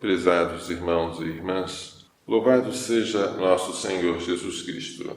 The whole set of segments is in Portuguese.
Prezados irmãos e irmãs, louvado seja nosso Senhor Jesus Cristo.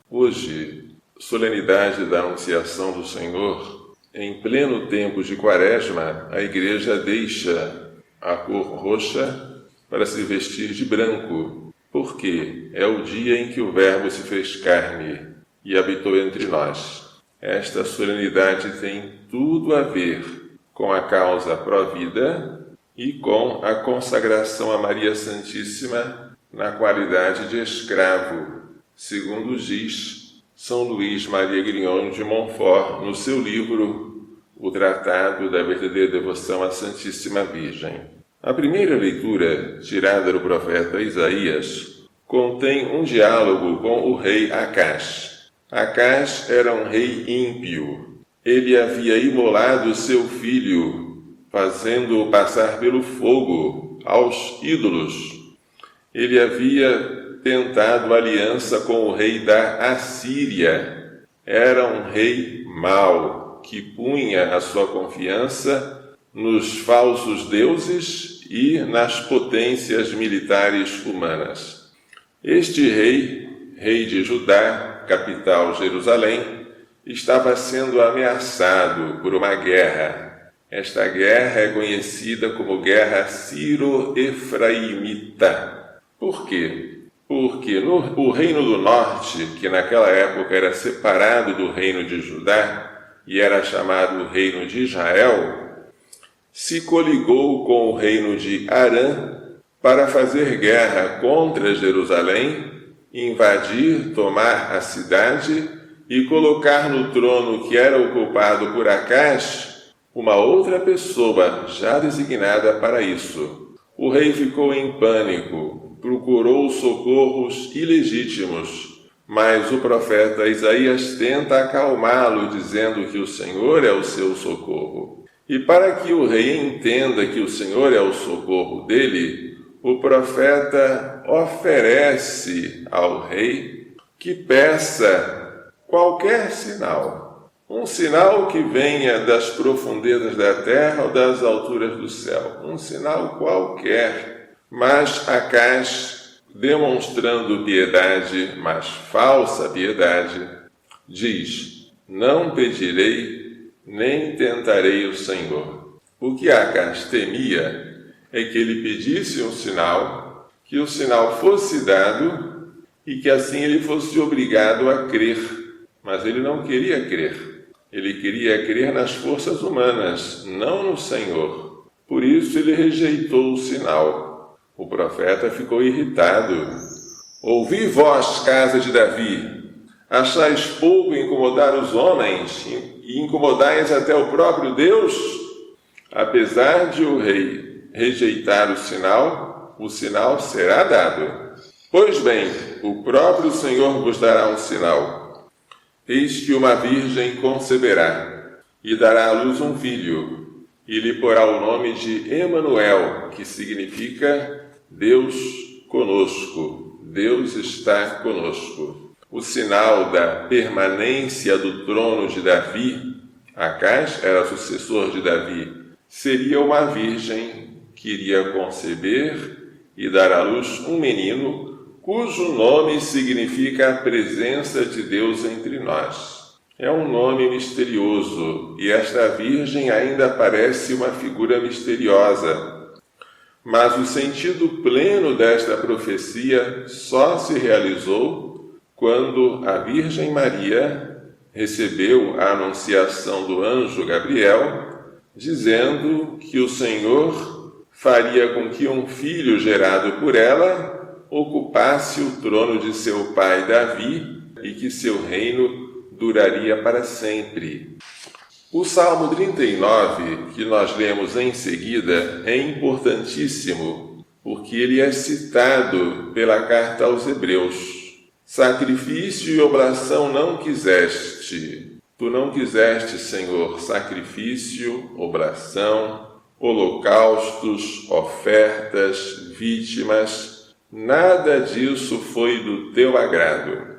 Hoje, solenidade da Anunciação do Senhor, em pleno tempo de Quaresma, a Igreja deixa a cor roxa para se vestir de branco, porque é o dia em que o Verbo se fez carne e habitou entre nós. Esta solenidade tem tudo a ver com a causa pró-vida e com a consagração a Maria Santíssima na qualidade de escravo, segundo diz São Luís Maria Grignon de Montfort no seu livro O Tratado da Verdadeira Devoção à Santíssima Virgem. A primeira leitura, tirada do profeta Isaías, contém um diálogo com o rei Acás. Acás era um rei ímpio. Ele havia imolado seu filho, fazendo-o passar pelo fogo aos ídolos. Ele havia tentado aliança com o rei da Assíria. Era um rei mau, que punha a sua confiança nos falsos deuses e nas potências militares humanas. Este rei de Judá, capital Jerusalém, estava sendo ameaçado por uma guerra. Esta guerra é conhecida como Guerra Sírio-Efraimita. Por quê? Porque o reino do norte, que naquela época era separado do reino de Judá e era chamado Reino de Israel, se coligou com o reino de Arã para fazer guerra contra Jerusalém, invadir, tomar a cidade e colocar no trono que era ocupado por Acás uma outra pessoa já designada para isso. O rei ficou em pânico, procurou socorros ilegítimos, mas o profeta Isaías tenta acalmá-lo, dizendo que o Senhor é o seu socorro. E para que o rei entenda que o Senhor é o socorro dele, o profeta oferece ao rei que peça qualquer sinal, um sinal que venha das profundezas da terra ou das alturas do céu, um sinal qualquer. Mas Acás, demonstrando piedade, mas falsa piedade, diz: não pedirei, nem tentarei o Senhor. O que Acás temia é que ele pedisse um sinal, que o sinal fosse dado e que assim ele fosse obrigado a crer. Mas ele não queria crer. Ele queria crer nas forças humanas, não no Senhor. Por isso ele rejeitou o sinal. O profeta ficou irritado. Ouvi vós, casa de Davi, achais pouco incomodar os homens e incomodais até o próprio Deus? Apesar de o rei rejeitar o sinal será dado. Pois bem, o próprio Senhor vos dará um sinal. Eis que uma virgem conceberá, e dará à luz um filho, e lhe porá o nome de Emanuel, que significa Deus conosco. Deus está conosco. O sinal da permanência do trono de Davi, Acás era sucessor de Davi, seria uma virgem que iria conceber e dar à luz um menino, cujo nome significa a presença de Deus entre nós. É um nome misterioso, e esta virgem ainda parece uma figura misteriosa. Mas o sentido pleno desta profecia só se realizou quando a Virgem Maria recebeu a anunciação do anjo Gabriel, dizendo que o Senhor faria com que um filho gerado por ela ocupasse o trono de seu pai Davi e que seu reino duraria para sempre. O Salmo 39, que nós lemos em seguida, é importantíssimo, porque ele é citado pela carta aos Hebreus. Sacrifício e oblação não quiseste. Tu não quiseste, Senhor, sacrifício, oblação, holocaustos, ofertas, vítimas. Nada disso foi do teu agrado.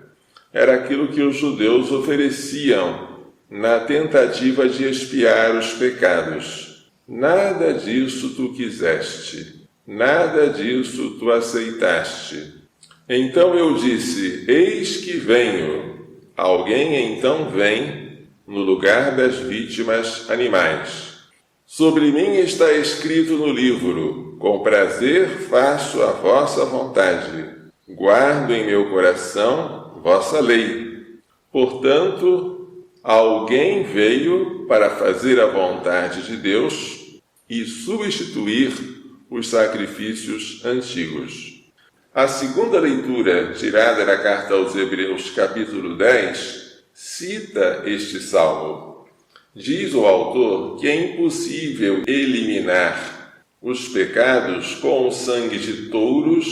Era aquilo que os judeus ofereciam na tentativa de expiar os pecados. Nada disso tu quiseste, nada disso tu aceitaste. Então eu disse: eis que venho. Alguém então vem no lugar das vítimas animais. Sobre mim está escrito no livro: com prazer faço a vossa vontade. Guardo em meu coração vossa lei. Portanto, alguém veio para fazer a vontade de Deus e substituir os sacrifícios antigos. A segunda leitura, tirada da carta aos Hebreus, capítulo 10, cita este salmo. Diz o autor que é impossível eliminar os pecados com o sangue de touros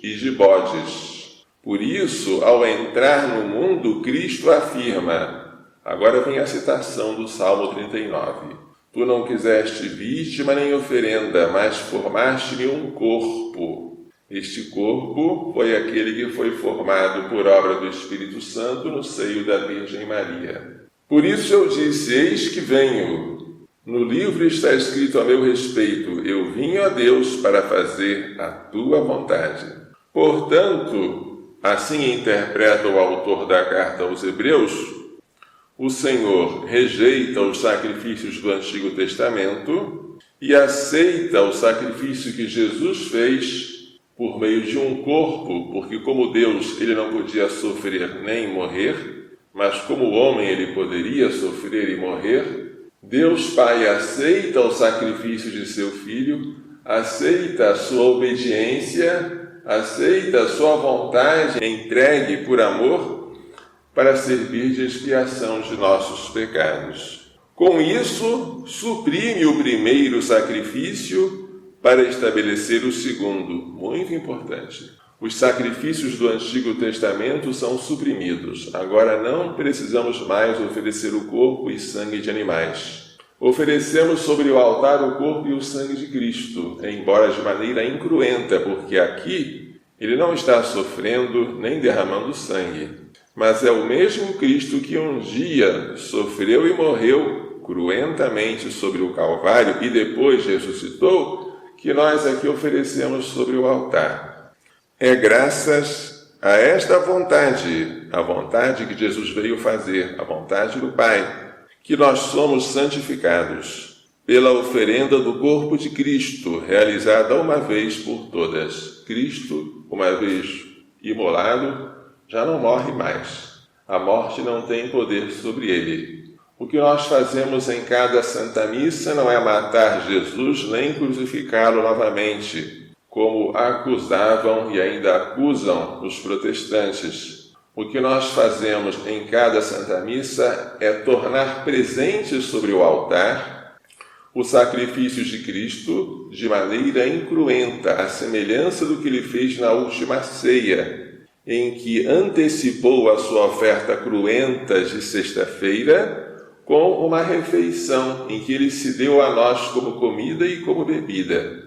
e de bodes. Por isso, ao entrar no mundo, Cristo afirma, agora vem a citação do Salmo 39, tu não quiseste vítima nem oferenda, mas formaste-me um corpo. Este corpo foi aquele que foi formado por obra do Espírito Santo no seio da Virgem Maria. Por isso eu disse, eis que venho. No livro está escrito a meu respeito, eu vim, ó Deus, para fazer a tua vontade. Portanto, assim interpreta o autor da carta aos Hebreus, o Senhor rejeita os sacrifícios do Antigo Testamento e aceita o sacrifício que Jesus fez por meio de um corpo, porque como Deus ele não podia sofrer nem morrer, mas como homem ele poderia sofrer e morrer, Deus Pai aceita o sacrifício de seu Filho, aceita a sua obediência, aceita a sua vontade entregue por amor para servir de expiação de nossos pecados. Com isso, suprime o primeiro sacrifício para estabelecer o segundo, muito importante. Os sacrifícios do Antigo Testamento são suprimidos. Agora não precisamos mais oferecer o corpo e sangue de animais. Oferecemos sobre o altar o corpo e o sangue de Cristo, embora de maneira incruenta, porque aqui ele não está sofrendo nem derramando sangue. Mas é o mesmo Cristo que um dia sofreu e morreu cruentamente sobre o Calvário e depois ressuscitou, que nós aqui oferecemos sobre o altar. É graças a esta vontade, a vontade que Jesus veio fazer, a vontade do Pai, que nós somos santificados pela oferenda do corpo de Cristo, realizada uma vez por todas. Cristo, uma vez imolado, já não morre mais. A morte não tem poder sobre ele. O que nós fazemos em cada Santa Missa não é matar Jesus nem crucificá-lo novamente, como acusavam e ainda acusam os protestantes. O que nós fazemos em cada Santa Missa é tornar presente sobre o altar o sacrifício de Cristo de maneira incruenta, à semelhança do que ele fez na última ceia, em que antecipou a sua oferta cruenta de sexta-feira, com uma refeição em que ele se deu a nós como comida e como bebida.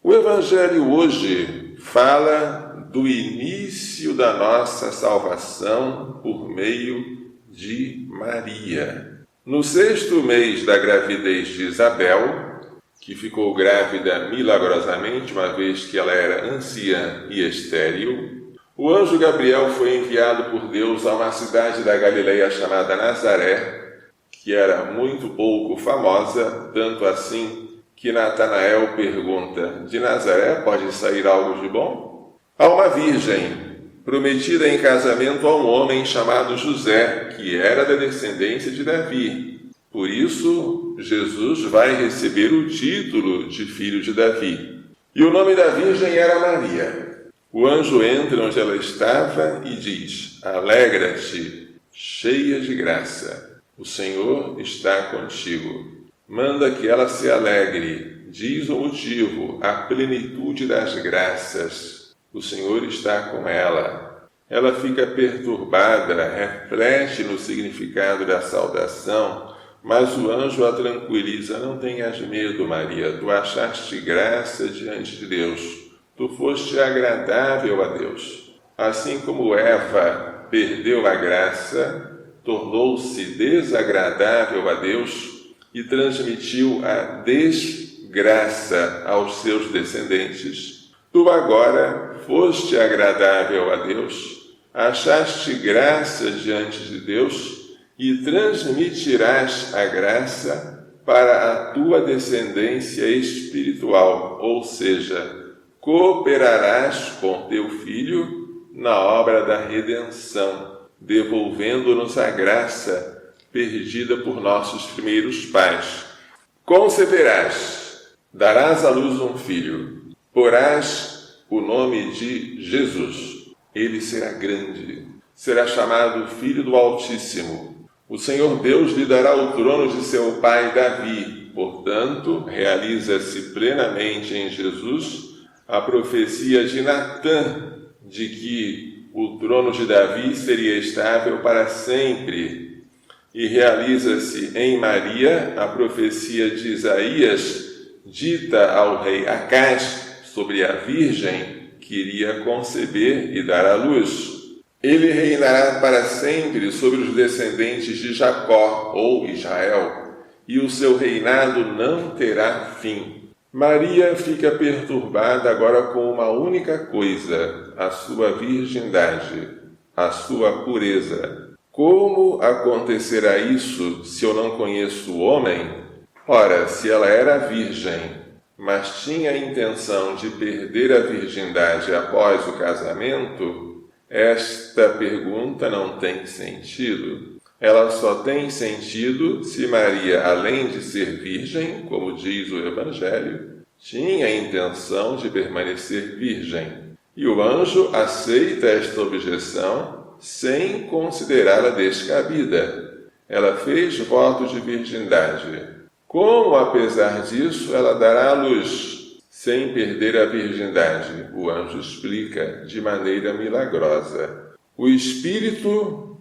O Evangelho hoje fala do início da nossa salvação por meio de Maria. No 6º mês da gravidez de Isabel, que ficou grávida milagrosamente, uma vez que ela era anciã e estéril, o anjo Gabriel foi enviado por Deus a uma cidade da Galileia chamada Nazaré, que era muito pouco famosa, tanto assim que Natanael pergunta, de Nazaré pode sair algo de bom? Há uma virgem, prometida em casamento a um homem chamado José, que era da descendência de Davi. Por isso, Jesus vai receber o título de filho de Davi. E o nome da virgem era Maria. O anjo entra onde ela estava e diz, alegra-te, cheia de graça. O Senhor está contigo. Manda que ela se alegre. Diz o motivo, a plenitude das graças. O Senhor está com ela. Ela fica perturbada, reflete no significado da saudação, mas o anjo a tranquiliza. Não tenhas medo, Maria, tu achaste graça diante de Deus. Tu foste agradável a Deus. Assim como Eva perdeu a graça, tornou-se desagradável a Deus, e transmitiu a desgraça aos seus descendentes. Tu agora foste agradável a Deus, achaste graça diante de Deus e transmitirás a graça para a tua descendência espiritual, ou seja, cooperarás com teu filho na obra da redenção, devolvendo-nos a graça perdida por nossos primeiros pais. Conceberás, darás à luz um filho, porás o nome de Jesus. Ele será grande, será chamado Filho do Altíssimo. O Senhor Deus lhe dará o trono de seu pai Davi. Portanto, realiza-se plenamente em Jesus a profecia de Natã, de que o trono de Davi seria estável para sempre. E realiza-se em Maria a profecia de Isaías, dita ao rei Acás, sobre a virgem que iria conceber e dar à luz. Ele reinará para sempre sobre os descendentes de Jacó, ou Israel, e o seu reinado não terá fim. Maria fica perturbada agora com uma única coisa, a sua virgindade, a sua pureza. Como acontecerá isso se eu não conheço o homem? Ora, se ela era virgem, mas tinha a intenção de perder a virgindade após o casamento, esta pergunta não tem sentido. Ela só tem sentido se Maria, além de ser virgem, como diz o Evangelho, tinha a intenção de permanecer virgem. E o anjo aceita esta objeção sem considerá-la descabida. Ela fez voto de virgindade. Como, apesar disso, ela dará à luz, sem perder a virgindade? O anjo explica de maneira milagrosa. O Espírito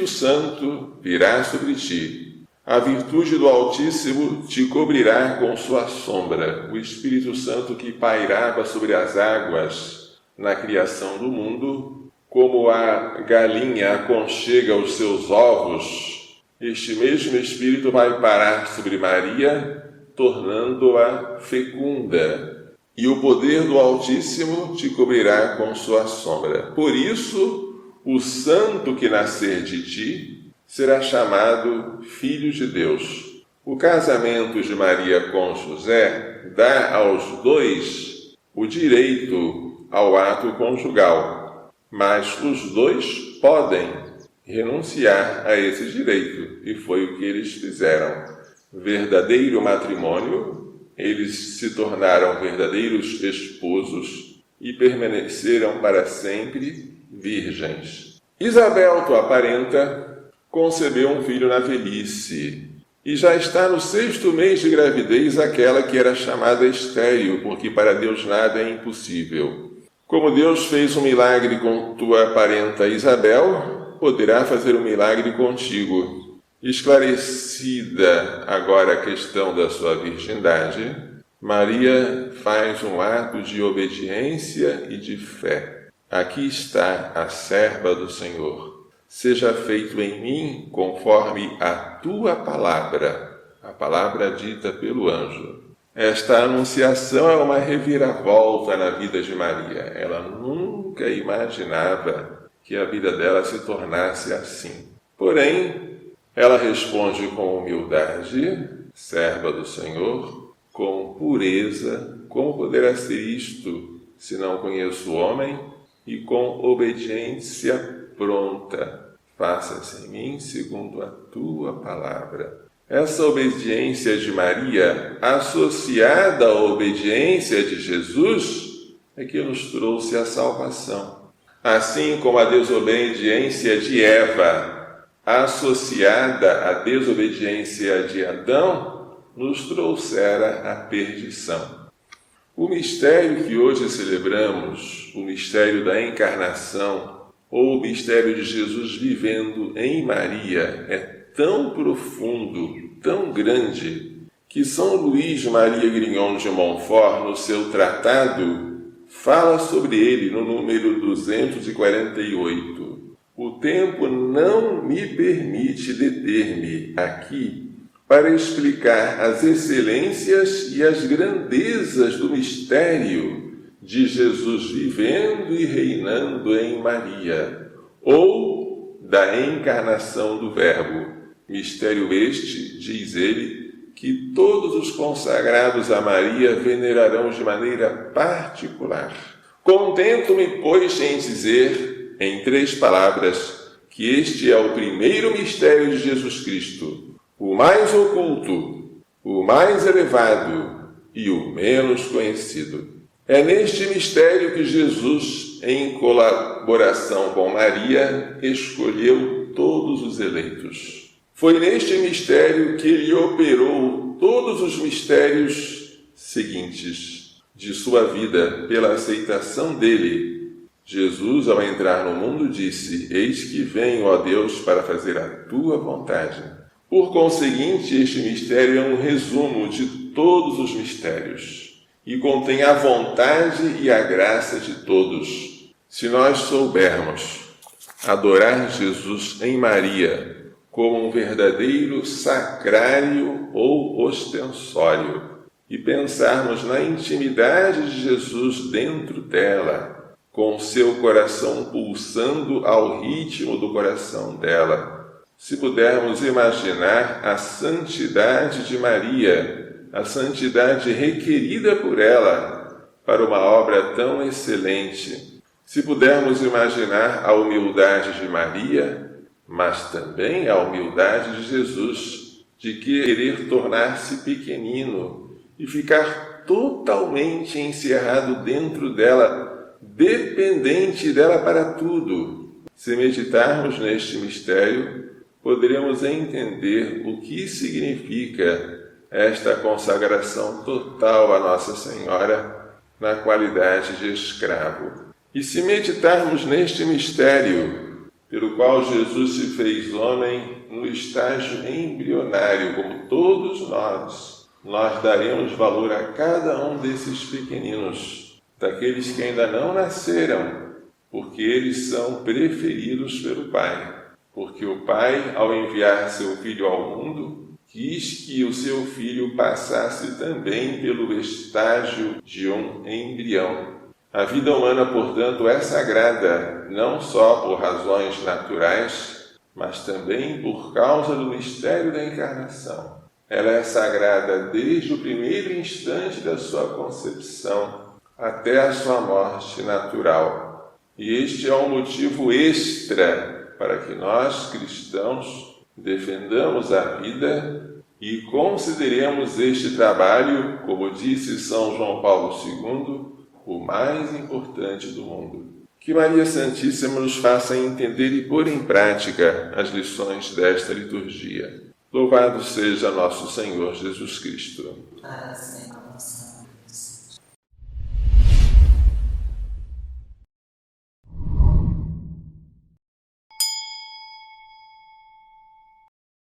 Santo virá sobre ti. A virtude do Altíssimo te cobrirá com sua sombra. O Espírito Santo que pairava sobre as águas na criação do mundo, como a galinha aconchega os seus ovos, este mesmo Espírito vai parar sobre Maria, tornando-a fecunda. E o poder do Altíssimo te cobrirá com sua sombra. Por isso, o santo que nascer de ti será chamado Filho de Deus. O casamento de Maria com José dá aos dois o direito ao ato conjugal, mas os dois podem renunciar a esse direito, e foi o que eles fizeram. Verdadeiro matrimônio, eles se tornaram verdadeiros esposos e permaneceram para sempre virgens. Isabel, tua parenta, concebeu um filho na velhice, e já está no 6º mês de gravidez aquela que era chamada estéril, porque para Deus nada é impossível. Como Deus fez um milagre com tua parenta Isabel, poderá fazer um milagre contigo. Esclarecida agora a questão da sua virgindade, Maria faz um ato de obediência e de fé. Aqui está a serva do Senhor. Seja feito em mim conforme a tua palavra, a palavra dita pelo anjo. Esta anunciação é uma reviravolta na vida de Maria. Ela nunca imaginava que a vida dela se tornasse assim. Porém, ela responde com humildade, serva do Senhor, com pureza. Como poderá ser isto, se não conheço o homem? E com obediência pronta. Faça-se em mim segundo a tua palavra. Essa obediência de Maria, associada à obediência de Jesus, é que nos trouxe a salvação. Assim como a desobediência de Eva, associada à desobediência de Adão, nos trouxera a perdição. O mistério que hoje celebramos, o mistério da encarnação, ou o mistério de Jesus vivendo em Maria, é tão profundo, tão grande, que São Luís Maria Grignon de Montfort, no seu tratado, fala sobre ele no número 248. O tempo não me permite deter-me aqui para explicar as excelências e as grandezas do mistério de Jesus vivendo e reinando em Maria, ou da encarnação do Verbo. Mistério este, diz ele, que todos os consagrados a Maria venerarão de maneira particular. Contento-me, pois, em dizer, em 3 palavras, que este é o primeiro mistério de Jesus Cristo, o mais oculto, o mais elevado e o menos conhecido. É neste mistério que Jesus, em colaboração com Maria, escolheu todos os eleitos. Foi neste mistério que ele operou todos os mistérios seguintes de sua vida pela aceitação dele. Jesus, ao entrar no mundo, disse: Eis que venho, ó Deus, para fazer a tua vontade. Por conseguinte, este mistério é um resumo de todos os mistérios e contém a vontade e a graça de todos. Se nós soubermos adorar Jesus em Maria como um verdadeiro sacrário ou ostensório e pensarmos na intimidade de Jesus dentro dela, com seu coração pulsando ao ritmo do coração dela, se pudermos imaginar a santidade de Maria, a santidade requerida por ela para uma obra tão excelente, se pudermos imaginar a humildade de Maria, mas também a humildade de Jesus, de querer tornar-se pequenino e ficar totalmente encerrado dentro dela, dependente dela para tudo. Se meditarmos neste mistério, poderemos entender o que significa esta consagração total a Nossa Senhora na qualidade de escravo. E se meditarmos neste mistério, pelo qual Jesus se fez homem no estágio embrionário, como todos nós daremos valor a cada um desses pequeninos, daqueles que ainda não nasceram, porque eles são preferidos pelo Pai. Porque o Pai, ao enviar seu Filho ao mundo, quis que o seu Filho passasse também pelo estágio de um embrião. A vida humana, portanto, é sagrada, não só por razões naturais, mas também por causa do mistério da encarnação. Ela é sagrada desde o primeiro instante da sua concepção até a sua morte natural. E este é um motivo extra para que nós, cristãos, defendamos a vida e consideremos este trabalho, como disse São João Paulo II, o mais importante do mundo. Que Maria Santíssima nos faça entender e pôr em prática as lições desta liturgia. Louvado seja nosso Senhor Jesus Cristo. Para sempre.